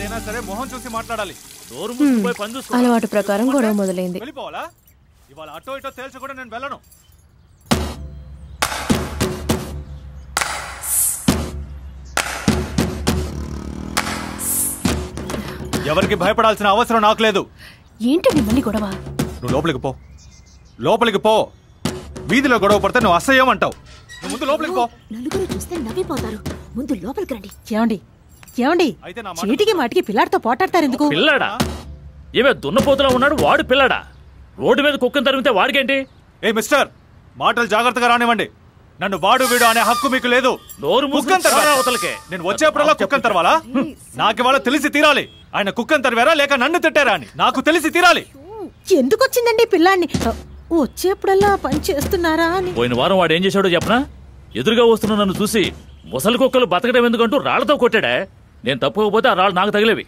ఏదైనా సరే మొహం చూసి మాట్లాడాలి. అలవాటు ప్రకారం గొడవ మొదలైంది. వెళ్ళిపోవాలా? ఇవాళ అటో ఇటో తేల్చి కూడా నేను వెళ్ళను. ఎవరికి భయపడాల్సిన అవసరం నాకు లేదు. ఏంటండి మళ్ళీ గొడవ? నువ్వు లోపలికి పో, లోపలికి పో. వీధిలో గొడవ పడితే నువ్వు అసహ్యం అంటావు. నువ్వు ముందు లోపలికి పో. నలుగురు చూస్తే నవ్విపోతారు. ముందు లోపలికి రండి. ఏమండి ఏమండి చీటికి మాటికి పిల్లాడితో పోటాడతారు ఎందుకు? పిల్లాడా? ఏమే దున్నపోతులా ఉన్నాడు వాడు పిల్లాడా? రోడ్డు మీద కుక్కను తరిగితే వాడికేంటి? ఏ మిస్టర్, మాటలు జాగ్రత్తగా రానివ్వండి. నన్ను వాడు వీడు అనే హక్కు మీకు లేదు. నేను వచ్చేప్పుడల్లా కుక్కను తరవాలా? నాకు ఇవాళ తెలిసి తీరాలి ఆయన కుక్కను తరివారా లేక నన్ను తిట్టారా అని. నాకు తెలిసి తీరాలి. ఎందుకు వచ్చిందండి పిల్లాడిని? వచ్చేప్పుడల్లా పని చేస్తున్నారా అని. పోయిన వారం వాడు ఏం చేశాడో చెప్పనా? ఎదురుగా వస్తున్న నన్ను చూసి ముసలి కుక్కలు బతకడం ఎందుకంటూ రాళ్లతో కొట్టాడే. నేను తప్పుకోకపోతే ఆ రాళ్ళు నాకు తగిలేవి.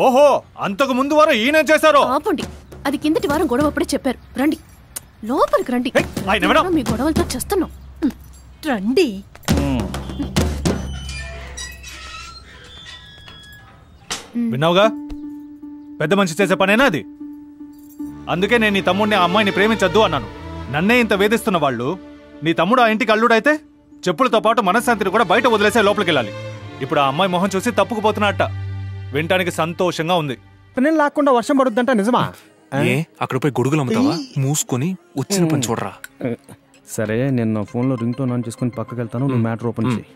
ఓహో, అంతకు ముందు వారం ఈయన చేశారో? ఆపండి, అది కిందటి వారం గొడవ అప్పుడే చెప్పారు. రండి లోపలికి రండి. మీ గొడవలతో చేస్తున్నాం. రండి. విన్నావుగా, పెద్ద మనిషి చేసే పనేనా అది? అందుకే నేను నీ తమ్ముడిని ఆ అమ్మాయిని ప్రేమించద్దు అన్నాను. నన్నే ఇంత వేధిస్తున్న వాళ్ళు నీ తమ్ముడు ఆ ఇంటికి అల్లుడైతే చెప్పులతో పాటు మనశ్శాంతిని కూడా బయట వదిలేసే లోపలికి వెళ్ళాలి. ఇప్పుడు ఆ అమ్మాయి మొహం చూసి తప్పుకుపోతున్నట్ట. వినటానికి సంతోషంగా ఉంది. నేను లాక్కుండా వర్షం పడుద్దంట నిజమా? ఏ అక్కడ పోయి గొడుగులు అమ్ముతావా? మూసుకొని వచ్చిన పని చూడరా. సరే, నేను నా ఫోన్లో రింగ్ టోన్ ఆన్ చేసుకుని పక్కకి వెళ్తాను. నువ్వు మ్యాటర్ ఓపెన్ చేయి.